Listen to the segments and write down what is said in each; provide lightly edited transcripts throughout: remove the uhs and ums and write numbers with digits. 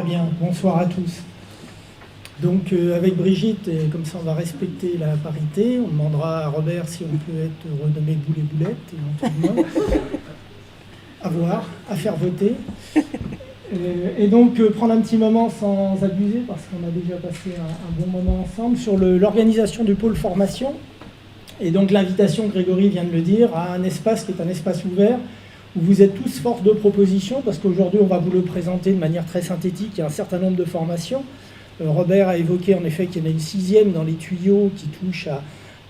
Très bien, bonsoir à tous. Donc avec Brigitte, et comme ça on va respecter la parité, on demandera à Robert si on peut être renommé Boulet-Boulette, éventuellement, à voir, à faire voter. Et donc prendre un petit moment sans abuser, parce qu'on a déjà passé un bon moment ensemble, sur l'organisation du pôle formation. Et donc l'invitation, Grégory vient de le dire, à un espace qui est un espace ouvert, où vous êtes tous force de proposition, parce qu'aujourd'hui on va vous le présenter de manière très synthétique, il y a un certain nombre de formations. Robert a évoqué en effet qu'il y en a une 6e dans les tuyaux qui touche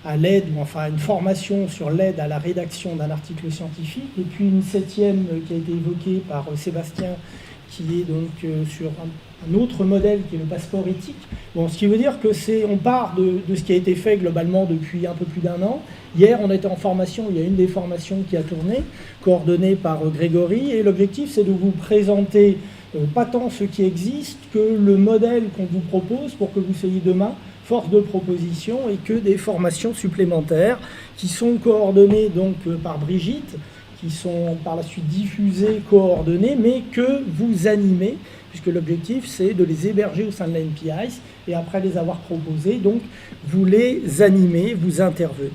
à l'aide, ou enfin une formation sur l'aide à la rédaction d'un article scientifique, et puis une 7e qui a été évoquée par Sébastien, qui est donc sur un autre modèle qui est le passeport éthique. Bon, ce qui veut dire que on part de ce qui a été fait globalement depuis un peu plus d'1 an. Hier, on était en formation, il y a une des formations qui a tourné, coordonnée par Grégory, et l'objectif c'est de vous présenter pas tant ce qui existe que le modèle qu'on vous propose pour que vous soyez demain force de proposition et que des formations supplémentaires qui sont coordonnées donc par Brigitte, qui sont par la suite diffusées, coordonnées, mais que vous animez, puisque l'objectif c'est de les héberger au sein de la NPIs et après les avoir proposés, donc vous les animez, vous intervenez.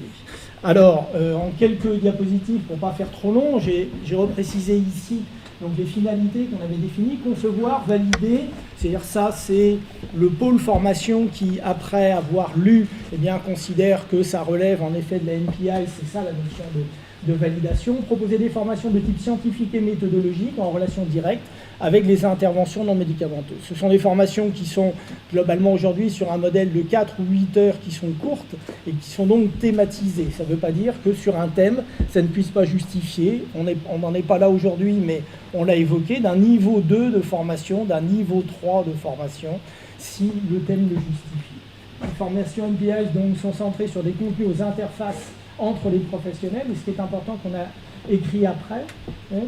Alors, en quelques diapositives, pour ne pas faire trop long, j'ai reprécisé ici donc les finalités qu'on avait définies, concevoir, valider, c'est-à-dire ça c'est le pôle formation qui, après avoir lu, eh bien, considère que ça relève en effet de la NPI, c'est ça la notion de validation, proposer des formations de type scientifique et méthodologique en relation directe avec les interventions non médicamenteuses. Ce sont des formations qui sont globalement aujourd'hui sur un modèle de 4 ou 8 heures qui sont courtes et qui sont donc thématisées. Ça ne veut pas dire que sur un thème, ça ne puisse pas justifier, on n'en est pas là aujourd'hui, mais on l'a évoqué, d'un niveau 2 de formation, d'un niveau 3 de formation, si le thème le justifie. Les formations NPI donc, sont centrées sur des contenus aux interfaces entre les professionnels, et ce qui est important qu'on a écrit après,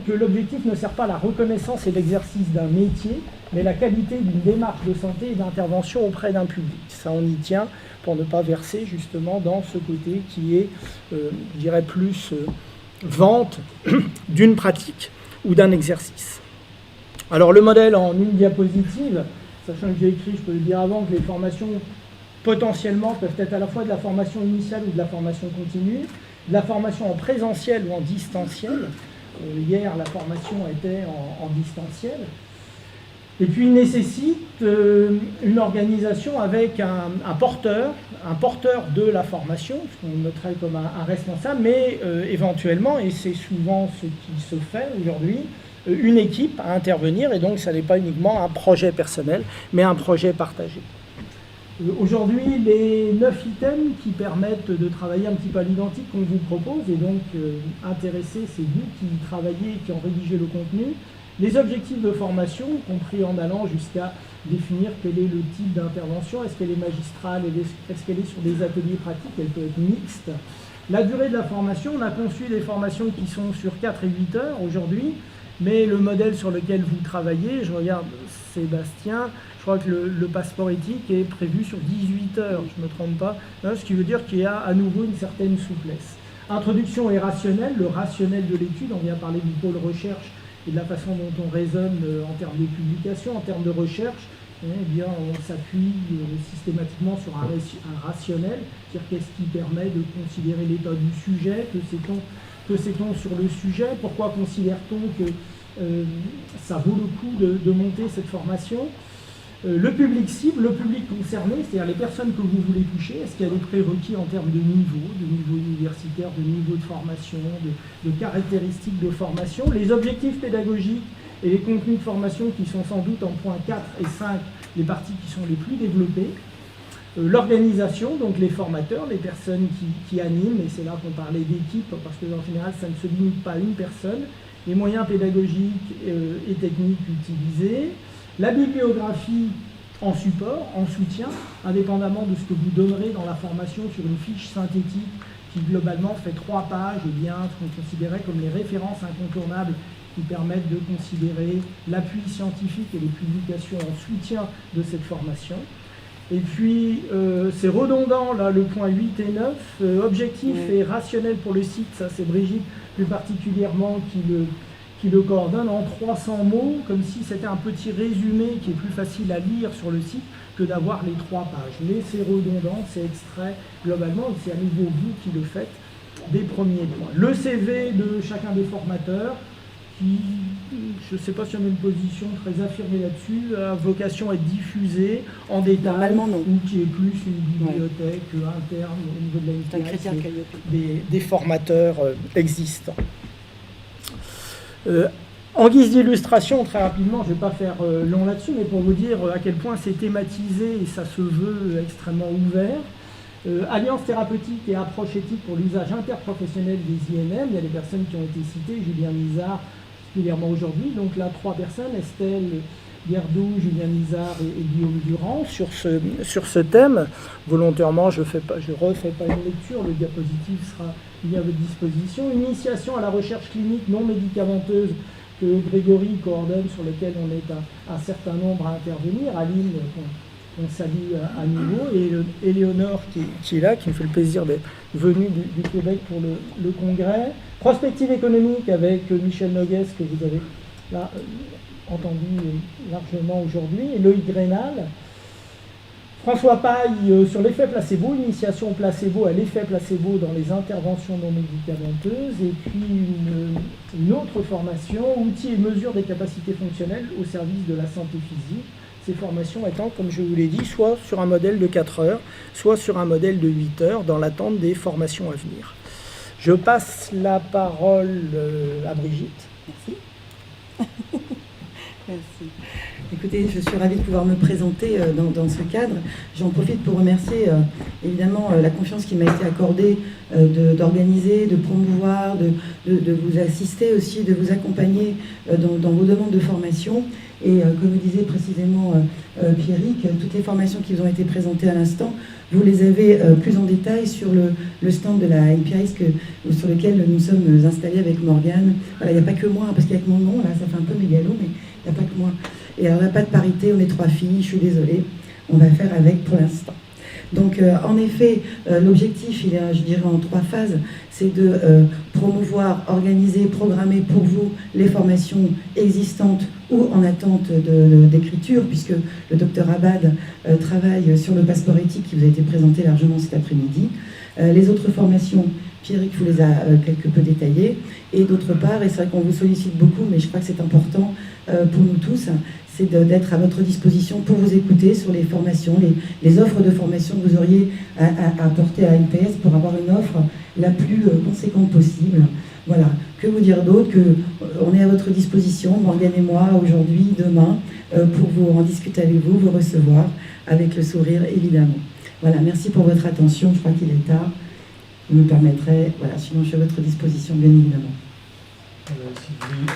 que l'objectif ne sert pas à la reconnaissance et l'exercice d'un métier, mais la qualité d'une démarche de santé et d'intervention auprès d'un public. Ça, on y tient pour ne pas verser justement dans ce côté qui est, je dirais, plus vente d'une pratique ou d'un exercice. Alors le modèle en une diapositive, sachant que j'ai écrit, je peux le dire avant, que les formations potentiellement peuvent être à la fois de la formation initiale ou de la formation continue, de la formation en présentiel ou en distanciel. Hier, la formation était en distanciel. Et puis, il nécessite une organisation avec un porteur de la formation, ce qu'on noterait comme un responsable, mais éventuellement, et c'est souvent ce qui se fait aujourd'hui, une équipe à intervenir, et donc ça n'est pas uniquement un projet personnel, mais un projet partagé. Aujourd'hui, les 9 items qui permettent de travailler un petit peu à l'identique qu'on vous propose, et donc intéressé, c'est vous qui travaillez et qui en rédigez le contenu. Les objectifs de formation, compris en allant jusqu'à définir quel est le type d'intervention, est-ce qu'elle est magistrale, est-ce qu'elle est sur des ateliers pratiques, elle peut être mixte. La durée de la formation, on a conçu des formations qui sont sur 4 et 8 heures aujourd'hui, mais le modèle sur lequel vous travaillez, je regarde Sébastien, je crois que le passeport éthique est prévu sur 18 heures, je ne me trompe pas, ce qui veut dire qu'il y a à nouveau une certaine souplesse. Introduction et rationnel, le rationnel de l'étude, on vient parler du pôle recherche et de la façon dont on raisonne en termes de publication, en termes de recherche, eh bien, on s'appuie systématiquement sur un rationnel, c'est-à-dire qu'est-ce qui permet de considérer l'état du sujet, que sait-on sur le sujet, pourquoi considère-t-on que ça vaut le coup de monter cette formation. Le public cible, le public concerné, c'est-à-dire les personnes que vous voulez toucher, est-ce qu'il y a des prérequis en termes de niveau universitaire, de niveau de formation, de caractéristiques de formation, les objectifs pédagogiques et les contenus de formation qui sont sans doute en points 4 et 5 les parties qui sont les plus développées. L'organisation, donc les formateurs, les personnes qui animent, et c'est là qu'on parlait d'équipe, parce que en général ça ne se limite pas à une personne, les moyens pédagogiques et techniques utilisés, la bibliographie en support, en soutien, indépendamment de ce que vous donnerez dans la formation sur une fiche synthétique qui globalement fait 3 pages, et bien ce qu'on considérait comme les références incontournables qui permettent de considérer l'appui scientifique et les publications en soutien de cette formation. Et puis, c'est redondant, là, le point 8 et 9, objectif et rationnel pour le site, ça c'est Brigitte plus particulièrement qui le coordonne en 300 mots, comme si c'était un petit résumé qui est plus facile à lire sur le site que d'avoir les 3 pages. Mais c'est redondant, c'est extrait globalement, et c'est à nouveau vous qui le faites des premiers points. Le CV de chacun des formateurs, qui, je ne sais pas si on a une position très affirmée là-dessus, a vocation à être diffusée en détail, ou qui est plus une bibliothèque interne au niveau de la des formateurs existants. En guise d'illustration, très rapidement, je ne vais pas faire long là-dessus, mais pour vous dire à quel point c'est thématisé et ça se veut extrêmement ouvert. Alliance thérapeutique et approche éthique pour l'usage interprofessionnel des INM. Il y a des personnes qui ont été citées, Julien Misard, particulièrement aujourd'hui. Donc là, 3 personnes, Estelle Guerdou, Julien Misard et Guillaume Durand, sur ce thème. Volontairement, je ne refais pas une lecture, le diapositive sera mis à votre disposition. Initiation à la recherche clinique non médicamenteuse que Grégory coordonne, sur lequel on est un certain nombre à intervenir. Aline, on salue à nouveau, et Éléonore qui est là, qui me fait le plaisir d'être venue du Québec pour le congrès. Prospective économique avec Michel Noguès, que vous avez là entendu largement aujourd'hui, et Loïc Grénal. François Paille sur l'effet placebo, initiation au placebo, à l'effet placebo dans les interventions non médicamenteuses, et puis une autre formation, outils et mesures des capacités fonctionnelles au service de la santé physique. Ces formations étant, comme je vous l'ai dit, soit sur un modèle de 4 heures, soit sur un modèle de 8 heures, dans l'attente des formations à venir. Je passe la parole à Brigitte. Merci. Merci. Écoutez, je suis ravie de pouvoir me présenter dans ce cadre. J'en profite pour remercier évidemment la confiance qui m'a été accordée d'organiser, de promouvoir, de vous assister aussi, de vous accompagner dans vos demandes de formation. Et comme vous disiez précisément Pierrick, toutes les formations qui vous ont été présentées à l'instant, vous les avez plus en détail sur le stand de la NPIS sur lequel nous sommes installés avec Morgane. Voilà, il n'y a pas que moi, parce qu'avec mon nom, là, ça fait un peu mégalo, mais il n'y a pas que moi. Et alors, on n'a pas de parité, on est 3 filles, je suis désolée, on va faire avec pour l'instant. Donc, en effet, l'objectif, il est, je dirais, en 3 phases. C'est de promouvoir, organiser, programmer pour vous les formations existantes ou en attente d'écriture, puisque le docteur Abad travaille sur le passeport éthique qui vous a été présenté largement cet après-midi. Les autres formations, Pierrick vous les a quelque peu détaillées. Et d'autre part, et c'est vrai qu'on vous sollicite beaucoup, mais je crois que c'est important pour nous tous, c'est d'être à votre disposition pour vous écouter sur les formations, les offres de formation que vous auriez à apporter à NPS pour avoir une offre la plus conséquente possible. Voilà, que vous dire d'autre, qu'on est à votre disposition, Morgane et moi, aujourd'hui, demain, pour vous en discuter avec vous, vous recevoir, avec le sourire évidemment. Voilà, merci pour votre attention, je crois qu'il est tard. Vous me permettrez, voilà, sinon je suis à votre disposition, bien évidemment. Merci beaucoup.